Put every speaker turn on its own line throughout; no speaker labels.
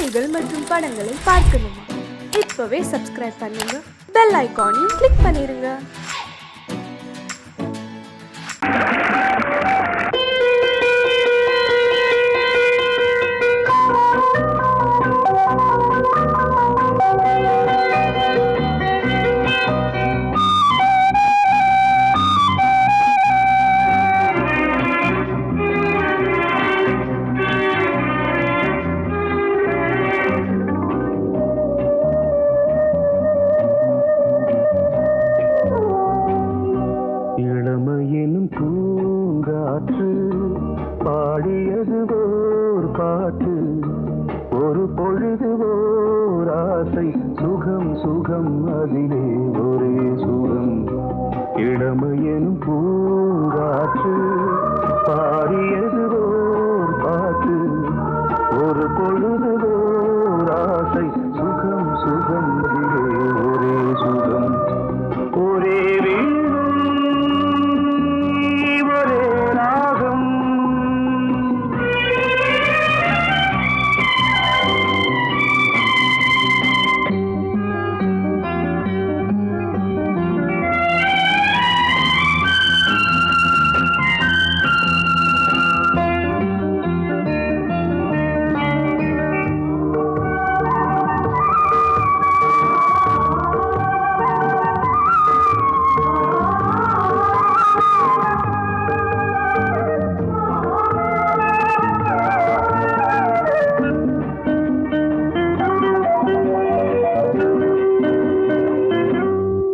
பாடல்கள் மற்றும் படங்களை பார்க்கணுமா? இப்பவே சப்ஸ்கிரைப் பண்ணுங்க, பெல் ஐகானையும் கிளிக் பண்ணிருங்க.
இளமையினும் பூங்காற்று பாடியது ஓர் பாட்டு, ஒரு பொழுது ஓர் ஆசை, சுகம் சுகம் அதிலே ஒரே சுகம். இளமையினும் பூங்காற்று பாடியது ஓர் பாட்டு, ஒரு பொழுது ஓர் ஆசை, சுகம் சுகம் அதிலே ஒரே சுகம். ஒரே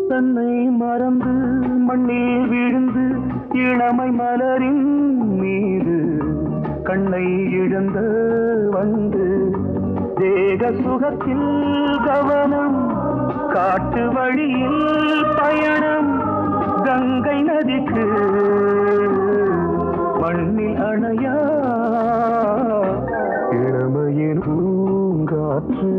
தன்னை மறந்து மண்ணில் விழுந்து இளமை மலரின் மீது கண்ணை இழந்த வந்து தேக சுகத்தில் கவனம், காட்டு வழியில் பயணம், கங்கை நதிக்கு மண்ணில் அணையா இளமையின் பூங்காற்று.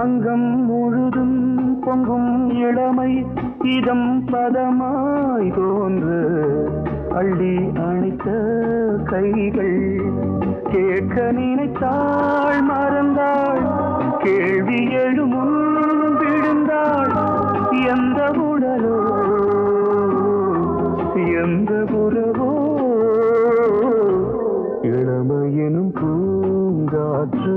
அங்கம் முழுதும் பொங்கும் இளமை இதம் பதமாய் தோன்று, அள்ளி அணைத்த கைகள் கேட்க நினைத்தாள் மறந்தாள், கேள்வி எழுமுன் விழுந்தாள். எந்த உடலோ எந்த புறவோ இளமையெனும் பூங்காற்று.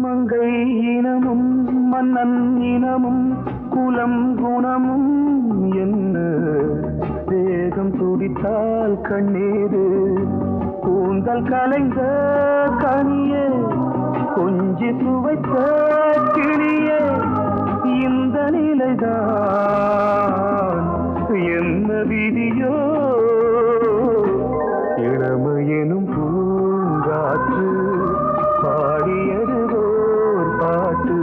மங்கை இனமும் மன்னன் இனமும் குலம் குணமும் என்ன, தேகம் துடித்தால் கண்ணீரு, கூந்தல் கலைந்த கனியே, கொஞ்சி சுவைத்த கிளியே, இந்த நிலைதான் என்ன விதியோ. இளமையெனும் பூங்காற்று பாடியது ஓர் பாட்டு,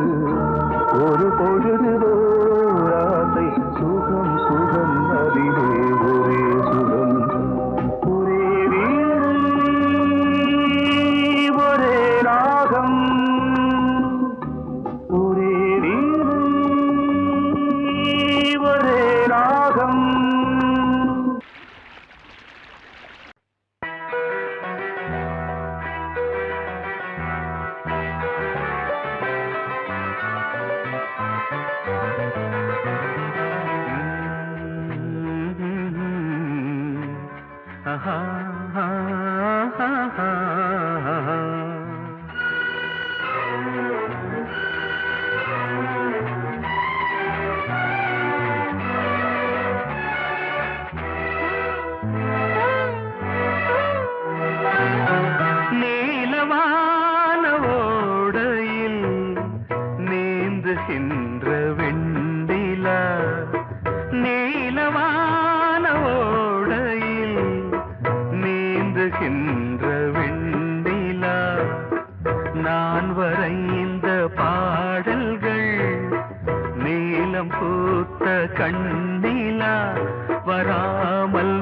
ஒரு பொழுது ஓர் ஆசை, சுகம் சுகம் அதிலே ஒரே சுகம். ஒரே வீடு ஒரே ராகம், ஒரே வீடு ஒரே ராகம்.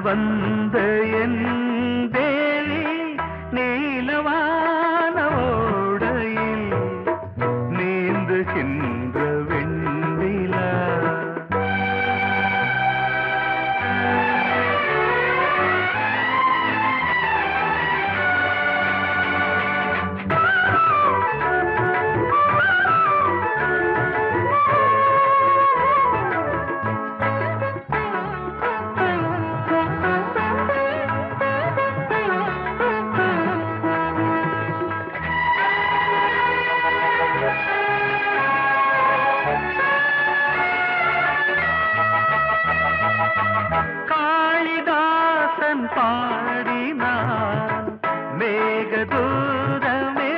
வந்த என் தேவி நீலவான ஓடையில் நீந்துகின்ற வெண்ணிலா. காளிதாசன் பாடினான் மேகதூதமே,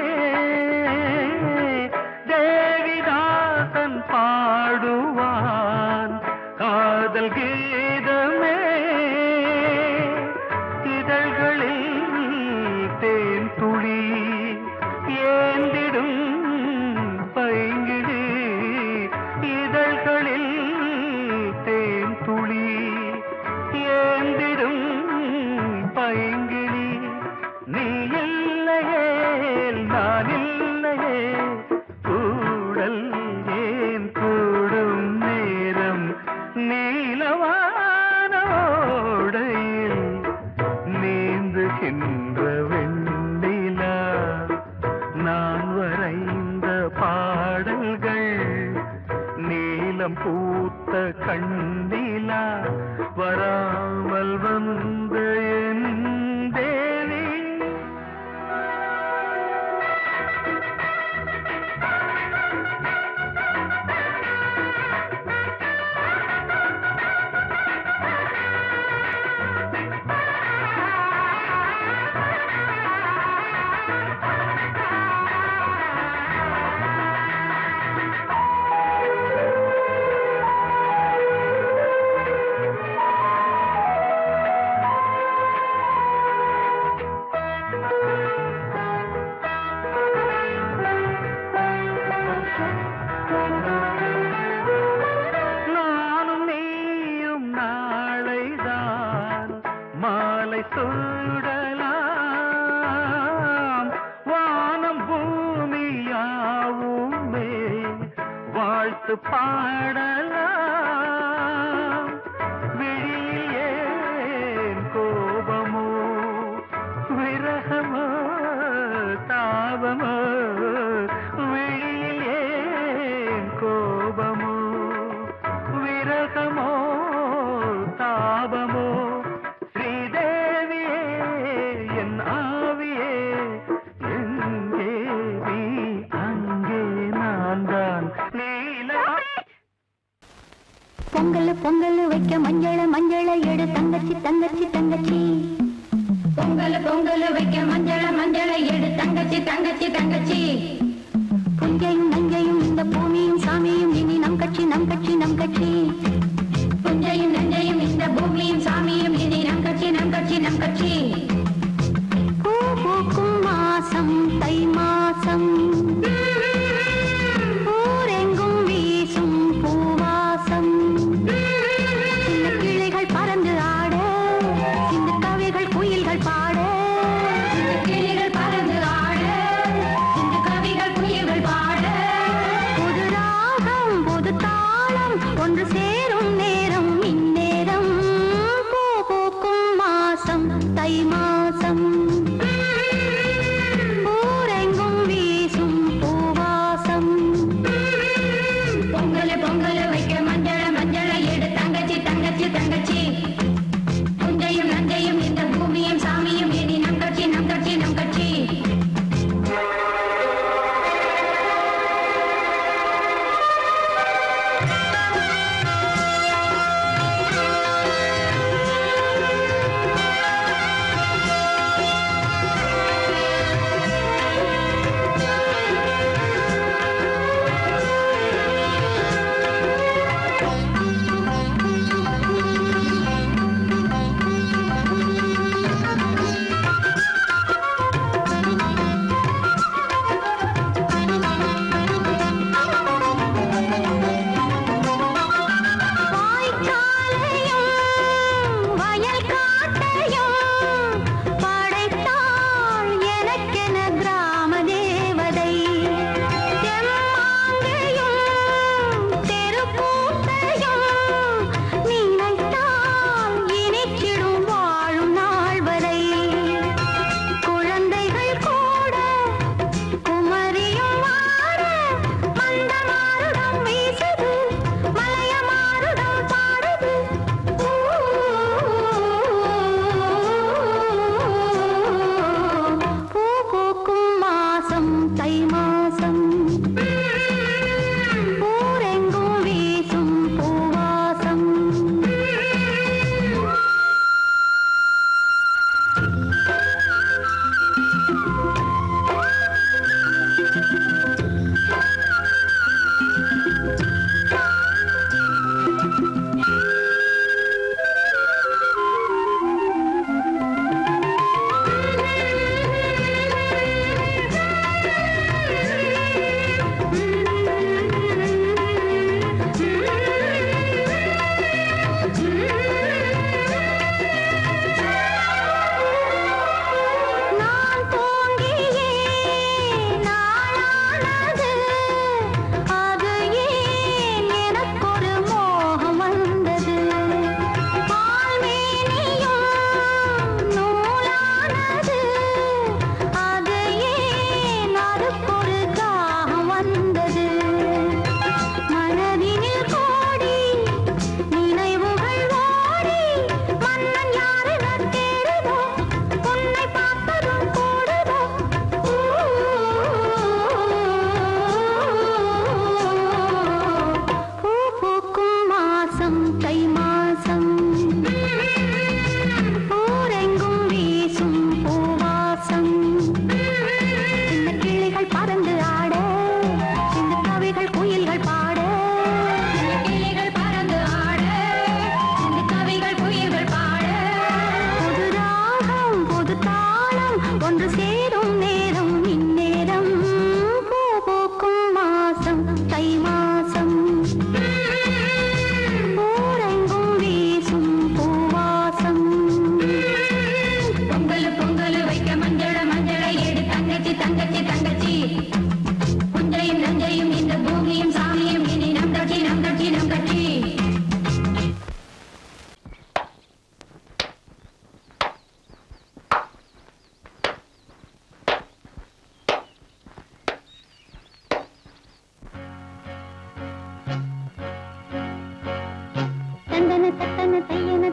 தேவிதாசன் பாடுவான் காதல் கீதமே. இதழ்களில் தேன் துளி ஏந்திடும் பைங்கிழி, இதழ்களில் தேன் துளி ஏந்திடும் பைங்கிளி. நீ இல்லையே நான் இல்லையே கூடல் ஏன் கூடும் நேரம் நீலவானோடையில் நீந்துகின்ற வெண்ணிலா. நான் வரைந்த பாடல்கள் நீலம் பூத்த கண்ணிலா, வராமல் வந்த என் தேவி. நானும் நீயும் நாளைதான் மாலை சூடலாம். வானம் பூமியாவுமே வாழ்த்து பாடலாம். விழியில் ஏன் கோபமோ விரகமோ தாபமோ, விழியில் ஏன் கோபமோ விரகமோ தாபமோ. ஸ்ரீதேவியே என் ஆவியே எங்கே நீ அங்கே நான் தான் நீலா.
பொங்கல் பொங்கல் வைக்க மஞ்சள மஞ்சள எடு தங்கச்சி தங்கச்சி தங்கச்சி. பொங்கல் பொங்கல் வைக்க மஞ்சள மஞ்சள எடு தங்கச்சி தங்கச்சி தங்கச்சி. புஞ்சையும் நஞ்சையும் இந்த பூமியும் சாமியும் இனி நம் கட்சி நம் கட்சி நம் கட்சி. புஞ்சையும் நஞ்சையும் இந்த பூமியும் சாமியும் இனி நம் கட்சி நம் கட்சி நம் கட்சி. பூ பூக்கும் மாசம் தை மாசம், ஊரெங்கும் வீசும் பூவாசம். சின்ன கிளிகள் பறந்து ஆட, சின்ன கவிகள் குயில்கள் பாட. சின்ன கிளிகள் பறந்து ஆட, சின்ன கவிகள் குயில்கள் பாட. புது ராகம் புது தாளம் ஒன்று சேரும் நேரம் இந்நேரம். பூ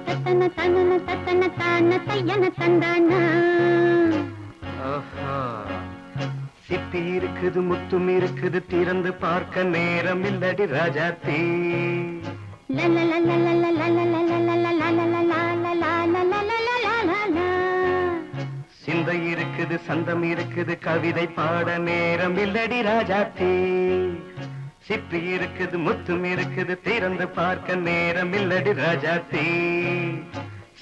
தத்தன தனன தத்தன தான தையன தந்தானா.
ஆஹா. சிப்பி இருக்குது முத்தும் இருக்குது திறந்து பார்க்க நேரம் இல்லடி ராஜாத்தி. சிந்தை இருக்குது சந்தம் இருக்குது கவிதை பாட நேரம் இல்லடி ராஜாத்தி. சிப்பி இருக்குது முத்தும் இருக்குது திறந்து பார்க்க நேரம் இல்லடி ராஜாத்தி.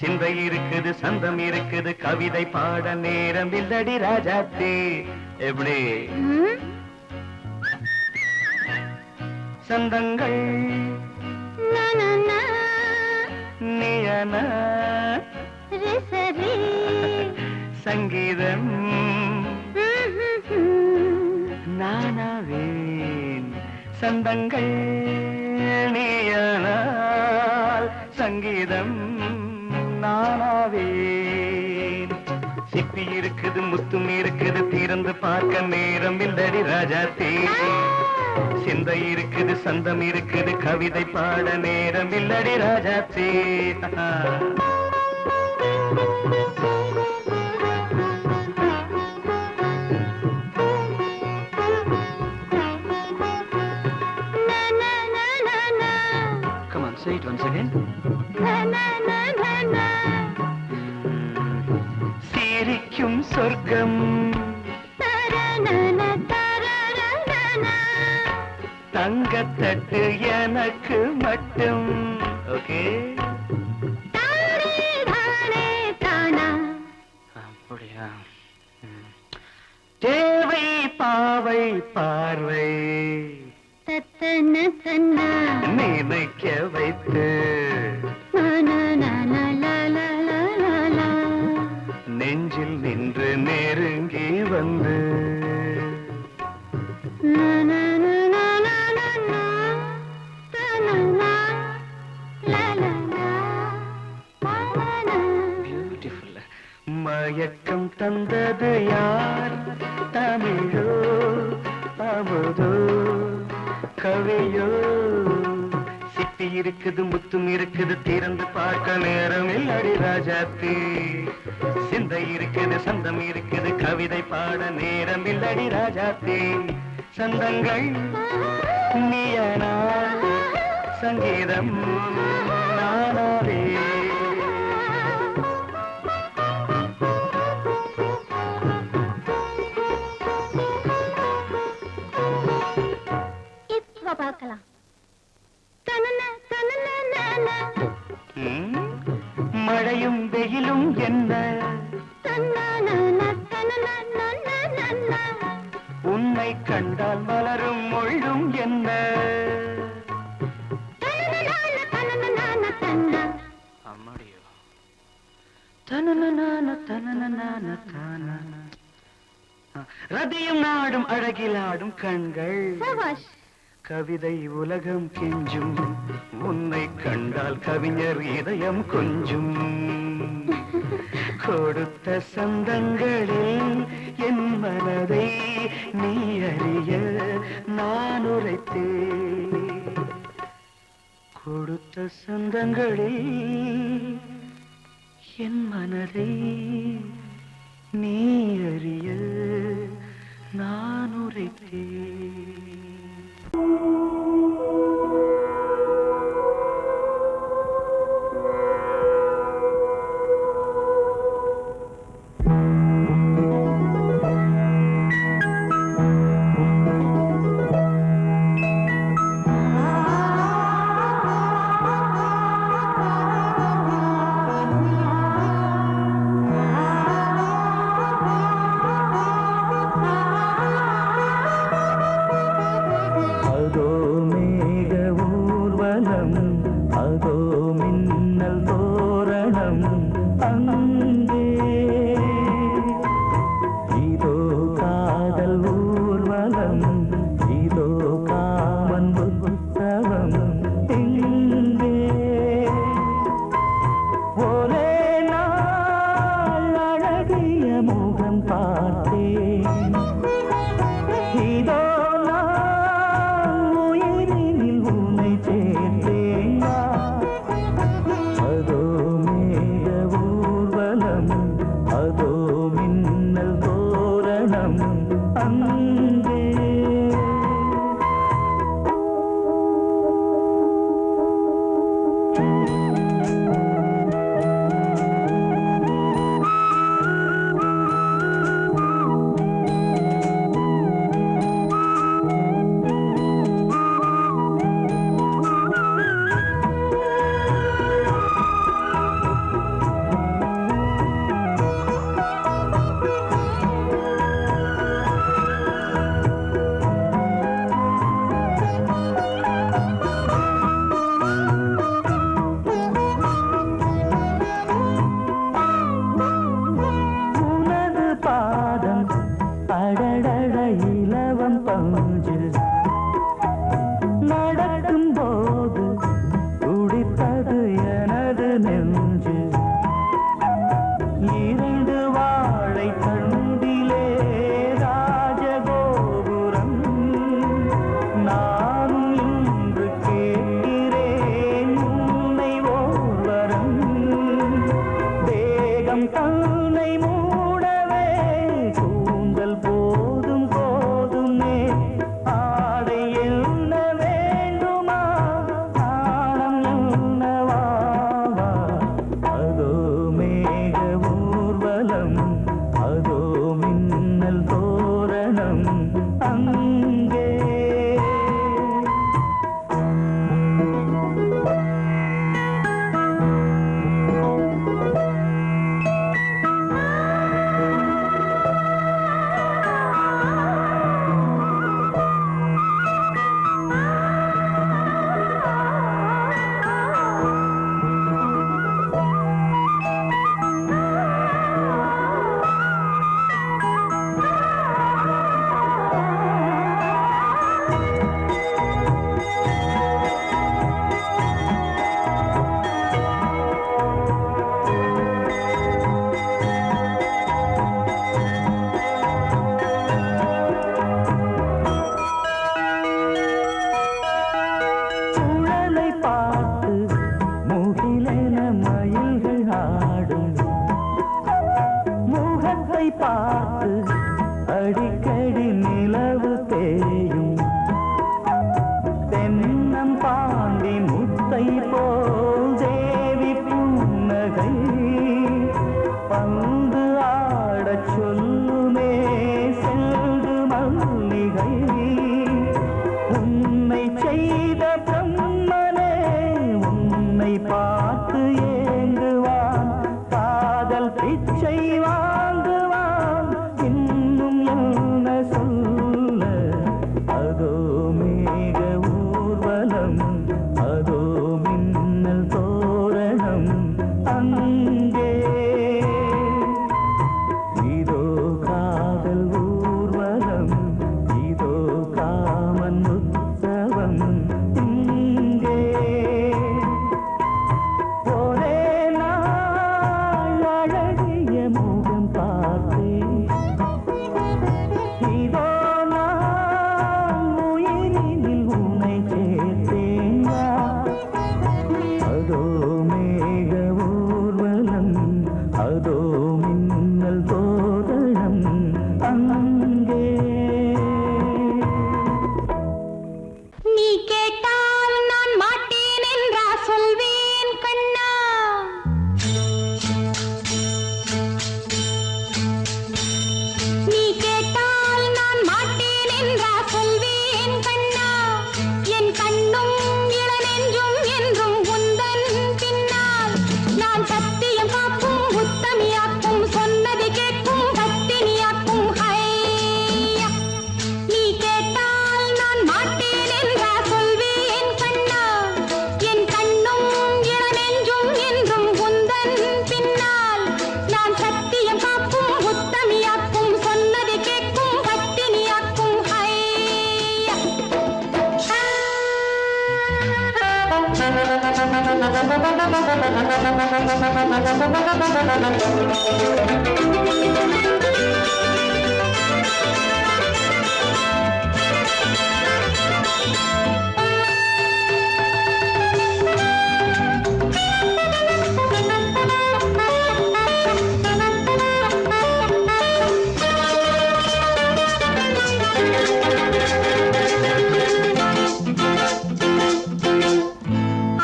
சிந்தை இருக்குது சந்தம் இருக்குது கவிதை பாட நேரம் இல்லடி ராஜாத்தி. எப்படி சந்தங்கள் நீயன சங்கீதம் நானாவேன். சந்தங்கள் நீயானால் சங்கீதம் நானாவேன். சிப்பி இருக்குது முத்தும் இருக்குது திறந்து பார்க்க நேரம் இல்லடி ராஜாத்தி. சிந்தை இருக்குது சந்தம் இருக்குது கவிதை பாட நேரம் இல்லடி Rajathi. Come on, say it once again. சிரிக்கும் சொர்க்கம் தங்கத்தட்டு எனக்கு மட்டும். ஓகே அப்படியா? தேவை பாவை பார்வை நினைக்க வைத்து நெஞ்சில் நின்று நெருங்கி வந்து மயக்கம் தந்தது யார்? தமிழோ அமுதோ கவியோ? சிப்பி இருக்குது முத்தும் இருக்குது திறந்து பார்க்க நேரம் இல்லடி ராஜாத்தி. சிந்தை இருக்குது சந்தம் இருக்குது கவிதை பாட நேரம் இல்லடி ராஜாத்தி. சந்தங்கள் நீயனா சங்கீதம் நானாவே.
பார்க்கலாம்.
மழையும் வெயிலும் என்ன உன்னை கண்டால் மலரும் மொழியும் என்ன? அம்மாடியோ ரதியும் நாடும் அழகிலாடும் கண்கள் கவிதை உலகம் கெஞ்சும் உன்னை கண்டால் கவிஞர் இதயம் கொஞ்சும். கொடுத்த சந்தங்களில் என் மனதை நீ அறிய நான் உரைத்தேன். கொடுத்த சந்தங்களில் என் மனதை நீ அறிய நான் உரைத்தேன். மேகம் தன்னை மூடவே கூந்தல் போதும் போதுமே ஆடை என்ன வேண்டுமா நாணம் என்னவா அதோ மேக ஊர்வலம் அதோ மின்னல் தோரணம் அங்கே பார்த்து அடிக்கடி நிலவு தேயும் தென்னம் பாண்டி முத்தை போல் தேவி புன்னகை பந்து ஆடச் சொல்லுமே செல்கு மல்லிகை உன்னை செய்த பிரம்மனே உன்னை பார்த்து ஏங்குவான் காதல் பிச்சை வாங்குவான் இன்னும் என்ன சொல்ல அதோ மேக ஊர்வலம் அதோ மின்னல் தோரணம் அங்கே இதோ காதல் ஊர்வலம் இதோ காமன் உற்சவம் இங்கே ஒரே நாள் அழகிய முகம் பார்த்தேன் இதோ நான் உயிரினில் உன்னை சேர்த்தேன் அதோ மேக ஊர்வலம் அதோ மின்னல் தோரணம் அங்கே
நீ கேட்டால் நான் மாட்டேன் என்றா சொல்வேன் கண்ணா நீ கேட்டால் நான் மாட்டேன் என்றா சொல்வேன் கண்ணா என் கண்ணும் இளநெஞ்சும் என்றும் உந்தன் பின்னால் நான் சத்தியம் காக்கும் உத்தமியாக்கும் சொன்னதை கேட்கும் பத்தினியாக்கும் ஹையா நீ கேட்டால் நான் மாட்டேன் என்றா சொல்வேன் கண்ணா என் கண்ணும் இளநெஞ்சும் என்றும் உந்தன் பின்னால் நான் சத்தியம் காக்கும் உத்தமியாக்கும் சொன்னதை கேட்கும் பத்தினியாக்கும் ஹையா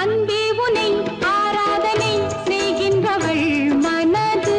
அன்பே உனை ஆராதனை செய்கின்றவள் மனது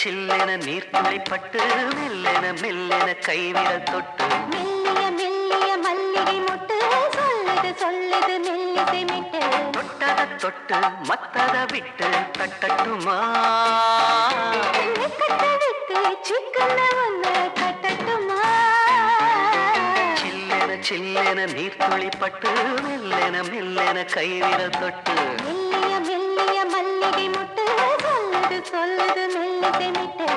சில்லென நீர்த்துளிப்பட்டு மெல்லென மெல்லென கைவிரல் தொட்டு
மெல்லிய மெல்லிய மல்லிகை மொட்டு சொல்லுது சொல்லுது மெல்லிசை மிட்டு
தொட்டத தொட்டு மத்தத விட்டு தட்டட்டுமா
கட்ட விட்டு சிக்கன ஒண்ணு கட்டட்டுமா
சில்லென சில்லென நீர்த்துளிப்பட்டு மெல்லென மெல்லென கைவிரல் தொட்டு
மெல்லிய மெல்லிய மல்லிகை மொட்டு சொல்லுது சொல்லுது மெல்லிசை மிட்டு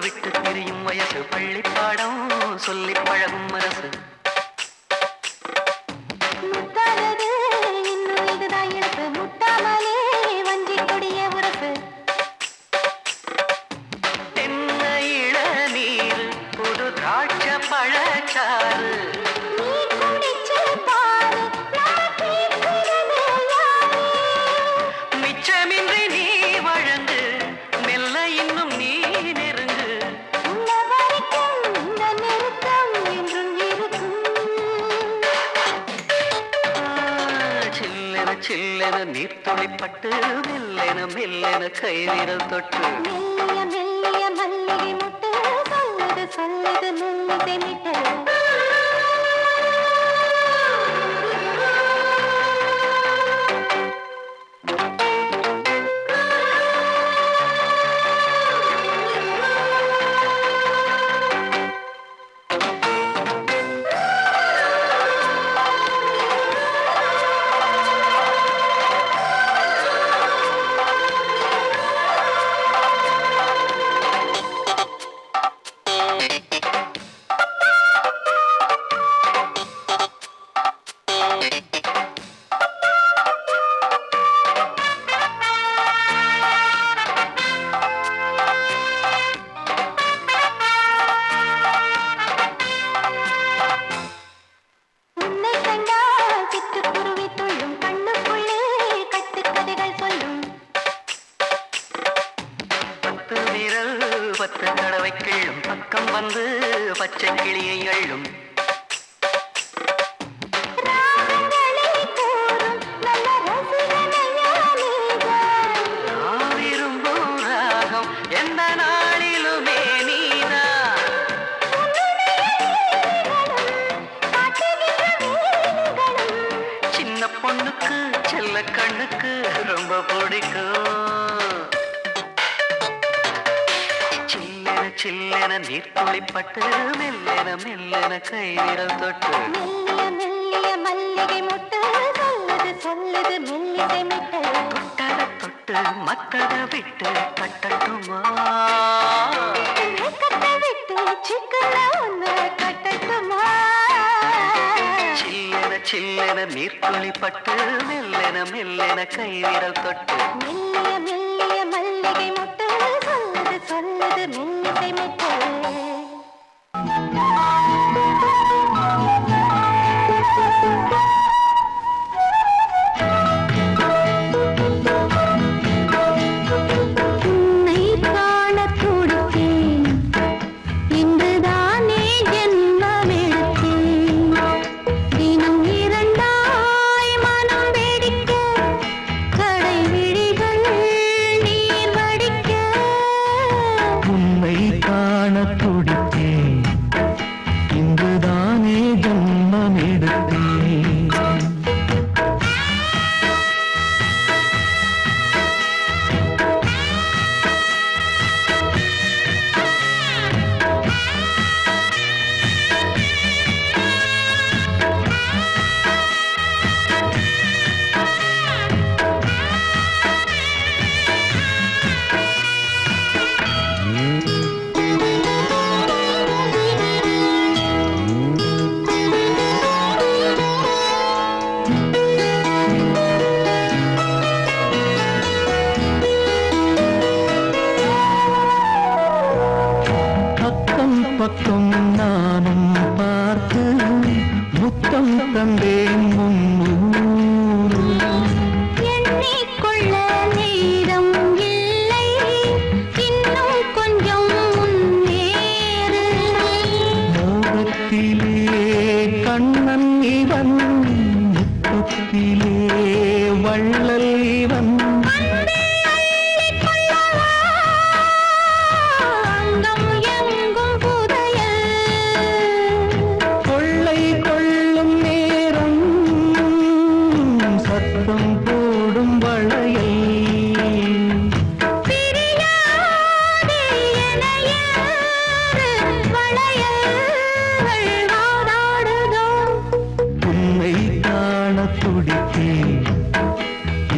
விட்டு திரியும் வயசு பள்ளிப்பாடம் சொல்லி பழகும் மனசு
முத்தாதது இன்னும் இதுதான் இழப்பு முட்டாமலே வஞ்சி கொடிய உறப்பு
தென்ன இளநீர் புது திராட்ச பழச்சாறு
நீ குடிச்சு பாரு நான் கேட்கிறது யாரு
மிச்சமின்றி நீ வழங்கு மெல்ல இன்னும் நீ நெருங்கு
உள்ள வரைக்கும் இந்த நெருக்கம் என்றும் இருக்கும்
சில்லென சில்லென நீர்த்துளிப்பட்டு மெல்லென மெல்லென கைவிரல் தொட்டு
மெல்லிய மெல்லிய மல்லிகை முட்டு சொல்லுது சொல்லுது மெல்லிசை மிட்டு உன்னை கண்டால் சிட்டுக்குருவி துள்ளும் கண்ணுக்குள்ளே கட்டுக்கதைகள் சொல்லும்
பத்து விரல் பத்து தடவை கிள்ளும் பக்கம் வந்து பச்சை கிளியை அள்ளும்
ராகங்களை கூறும் நல்ல ரசிகனையா நீதான்
நான் விரும்பும் ராகம் எந்த நாளிலுமே நீதான் சின்ன பொண்ணுக்கு செல்ல கண்ணுக்கு ரொம்ப பிடிக்கும் சில்லென சில்லென நீர்த்துளிப்பட்டு மெல்லென மெல்லென கைவிரல் தொட்டு
மெல்லிய மெல்லிய மல்லிகை முட்டு சொல்லுது சொல்லுது மெல்லிசை மிட்டு
தொட்டத தொட்டு மத்தத விட்டு தட்டட்டுமா
கட்ட விட்டு சிக்கன ஒண்ணு கட்டட்டுமா
சில்லென சில்லென நீர்த்துளிப்பட்டு மெல்லென மெல்லென கைவிரல் தொட்டு
மெல்லிய மெல்லிய மல்லிகை முட்டு சொல்லுது சொல்லுது மெல்லிசை மிட்டு உன்னை காணத் துடித்தேன் இன்றுதானே ஜென்மமெடுத்தேன் தினம் இரண்டாய் மனம் வெடிக்க கடை விழிகள் நீர் வடிக்க
உன்னை காண தந்தேன் முன்னூறு.
எண்ணிக்கொள்ள நேரம் இல்லை, இன்னும் கொஞ்சம் முன்னேறு.
மோகத்திலே கண்ணன் இவன், முத்தத்திலே வள்ளல் இவன்.
அங்கம் எங்கும் புதையல்,
கொள்ளை கொள்ளும் நேரம் சத்தம் போடும் வளையல்.
பிரியாதே என யாரு வளையல்கள் வாதாடுதோ.
உன்னை காண துடித்தேன்,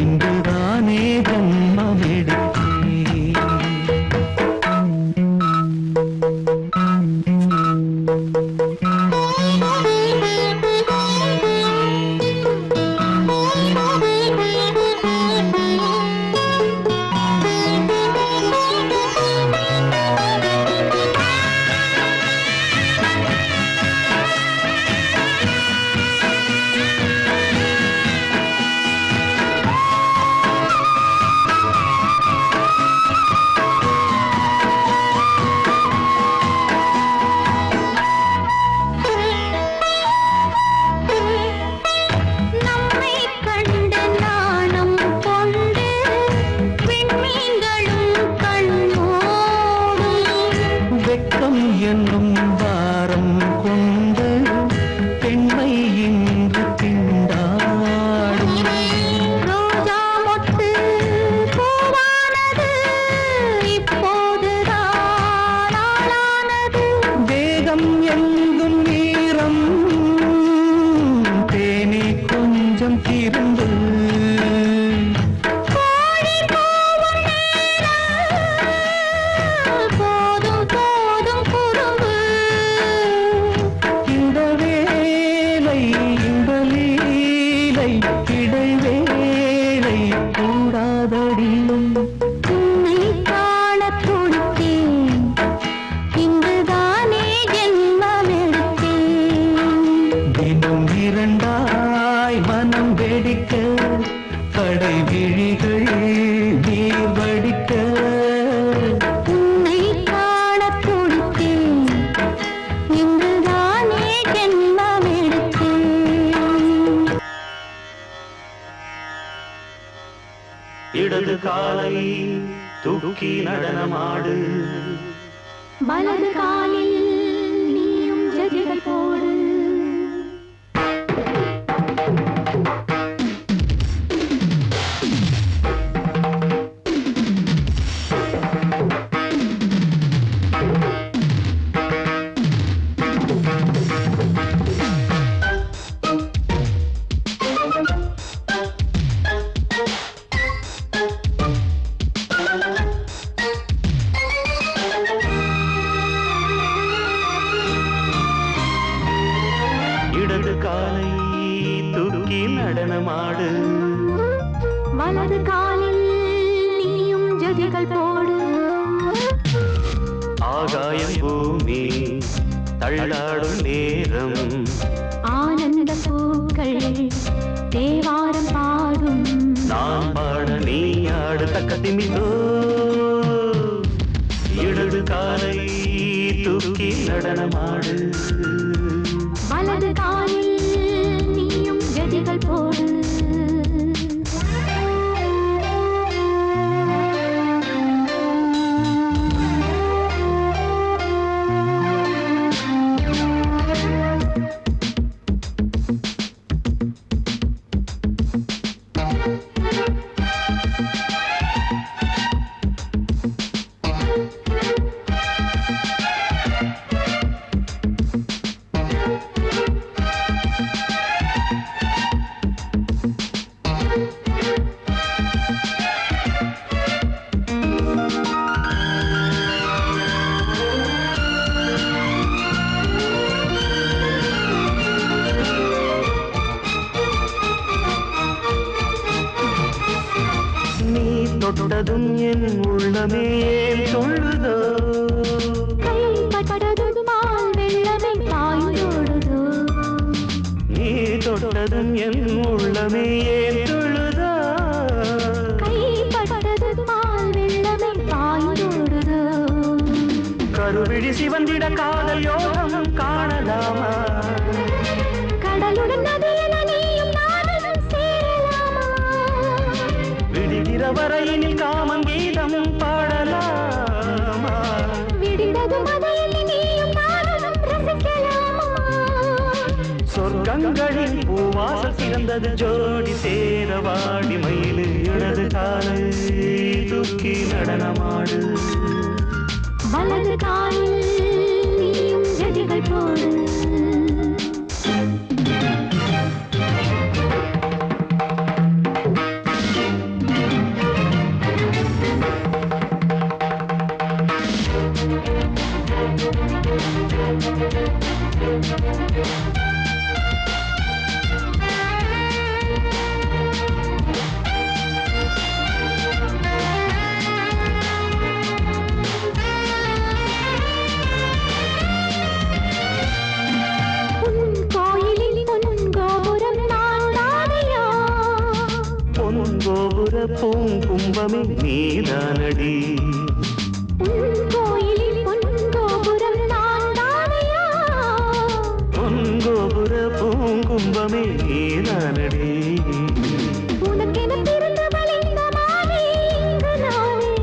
இங்குதானே ஜன்மம் எடுத்தேன்.
நம்மை கண்டு நாணம் கொண்டு விண்மீன்களும் கண்ணோடும்.
வெட்கம் என்னும் வாரம் கொண்டு பெண்மை இன்று திண்டாடும்.
ரோஜா மொட்டு பூவானது, இப்போதுதான் ஆளானது.
வேகம் எங்கும் நீரம், தேனி கொஞ்சம் திருந்து.
கோழி கூவும் நேரம், போதும் போதும் குறும்பு.
இந்த வேலை இந்த லீலை இடைவேளை கூடாதடியும்.
உன்னை காணத் துடித்தேன், இங்குதானே ஜென்மமெடுத்தேன்.
தினம் இரண்டாய் மனம் வெடிக்க, கடை விழிகள் நீர் வடிக்க.
உன்னை காணத் துடித்தேன், இங்குதானே ஜென்மமெடுத்தேன்.
இடது காலை தூக்கி நடனமாடு,
வலது காலில் நீயும் ஜதிகள் போடு.
இடது காலை தூக்கி நடனமாடு,
வலது காலில் நீயும் ஜதிகள் போடு.
ஆகாயம் பூமி தள்ளாடும் நேரம்.
ஆனந்த பூக்கள் தேவாரம் பாடும்.
நான் பாட நீ ஆடு தக்க திமிதோ. இடது காலை தூக்கி நடனமாடு,
வலது காலில் நீயும் ஜதிகள் போடு.
தொட்டதும் என் உள்ளமே ஏன் சொல்லுதோ,
கைப்பட்டதுமால் வெள்ளமே பாய்ந்தோடுதோ,
நீ தொட்டதும் என் உள்ளமே ஏன் துள்ளுதோ
கைப்பட்டது பால் வெள்ளமே பாய்ந்தோடுதோ
கருவிழி சிவந்திட காதல் யோகம் காணலாமா
கடலுடன் நதியில நீயும் நானும் சேரலாமா
விடுகிற வரையினில் காமம் கீதம் பாடலாமா
விடிந்தது மதையில் நீயும் நானும் ரசிக்கலாமா
சொர்க்கங்களின் பூவாசல் சிறந்தது ஜோடி சேர வாடி மயிலு இடது காலை தூக்கி நடனமாடு
வலது காலில் நீயும் ஜதிகள் போடு
பூங்கும்பமே நீதானடி
கோயிலில் பொன்கோபுரம் நான் தானையா
பொன்கோபுர பூங்கும்பமே நீதானடி
உனக்கென பிறந்தவள் இந்த மாலை இங்கு நானே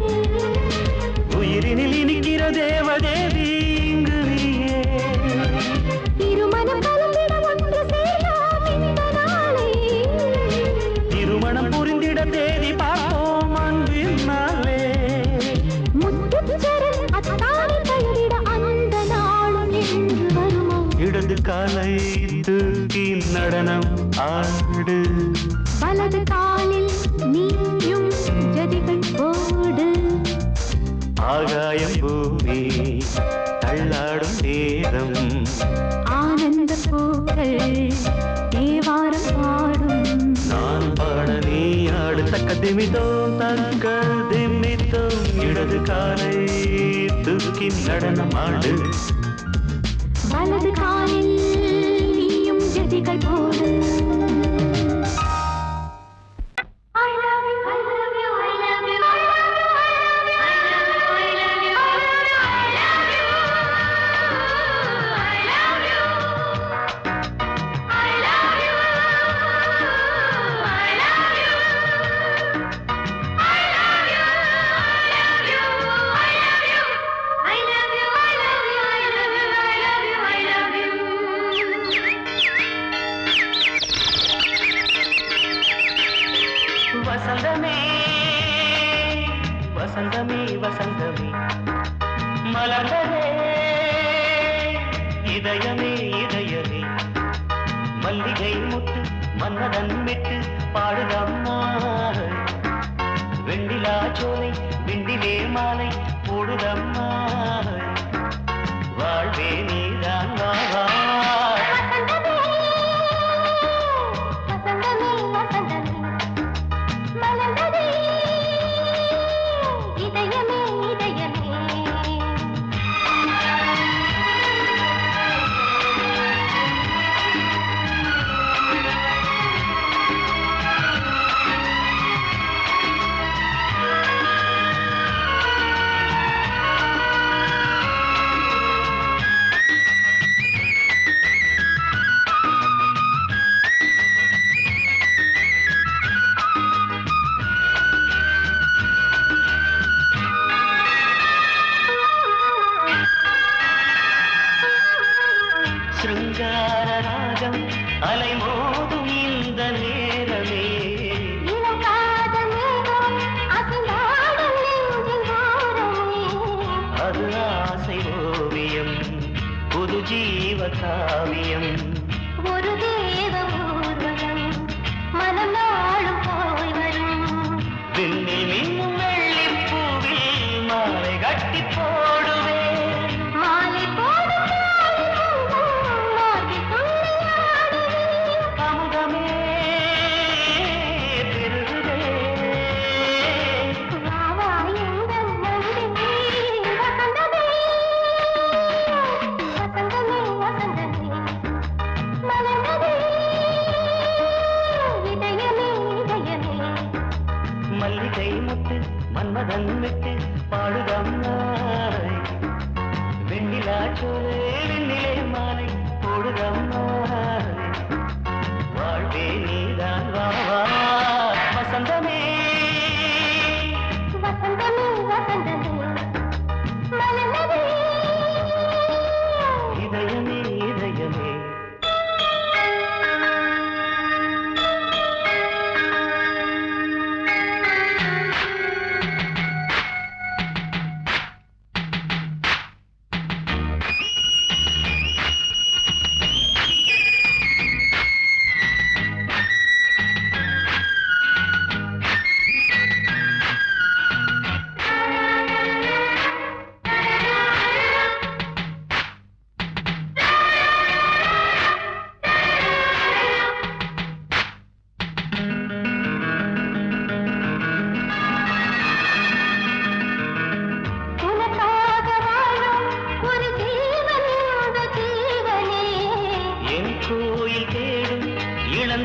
உயிரினில் இனிக்கிற தேவதேவி இங்கு நீயே
திருமணம் கலந்திட ஒன்று சேரலாம் இந்த நாளே
திருமணம் புரிந்திட தேதி பார்ப்போம் அன்பினாலே
முத்துச்சரன் அத்தானை கைவிட அந்த நாளும் என்று வருமோ
இடது காலை தூக்கி நடனம் ஆடு
வலது காலில் நீயும் ஜதிகள் போடு
ஆகாயம் பூமி தள்ளாடும் நேரம்
ஆனந்த பூக்கள் தேவாரம் பாடும்
நான் பாட நீ ஆடு தக்க திமித்தோம் தக்க திமித்தோம் இடது காலை தூக்கி நடனம் ஆடு
வலது காலில் நீயும் ஜதிகள் போடு
வசந்தமே வசந்தமே வசந்தமே மலர்ந்ததே இதயமே இதயமே மல்லிகை முட்டு மன்னதன் விட்டு பாடுதம்மா வெண்ணிலா சோலை வெண்டிலே மாலை போடுதம்மா வாழ்வே நீதான் வாவா
இதயமே இதயமே
மனதன் விட்டு பாடுதம்மா வெண்ணிலா சோலை வெண்ணிலே மாலை போடுதம்மா வாழ்வே நீதான் வா வா வசந்தமே
வசந்தமே வசந்தமே மலர்ந்ததே
இதயமே இதயமே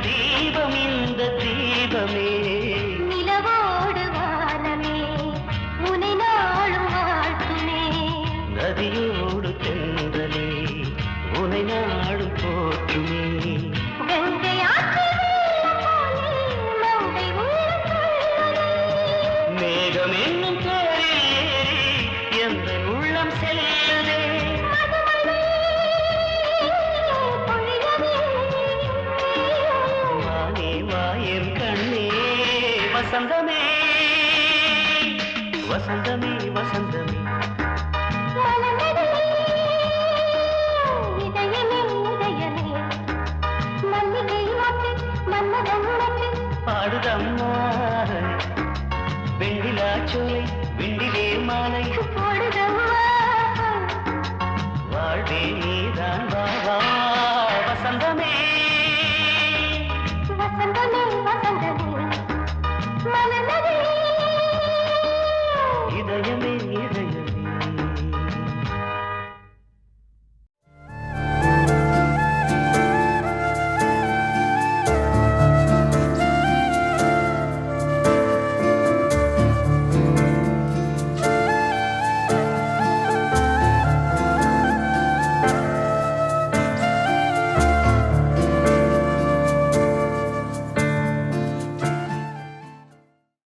தீபம் இந்த தீபமே
நிலவோடு வானமே உனை நாளும் வாழ்த்துமே
நதியோடு தென்றலே உனை நாடும் போற்றுமே
கங்கை
மேகம் என்னும் பேரில் ஏறி எந்த உள்ளம் செல்லுதே வசந்தமே வசந்தமே வசந்தமே
இதயமே இதயமே மல்லிகை மொட்டு மன்மதன் மொட்டு
பாடுதம்மா வெண்ணிலா சோலை வெண்ணிலே மாலை
போடுதம்மா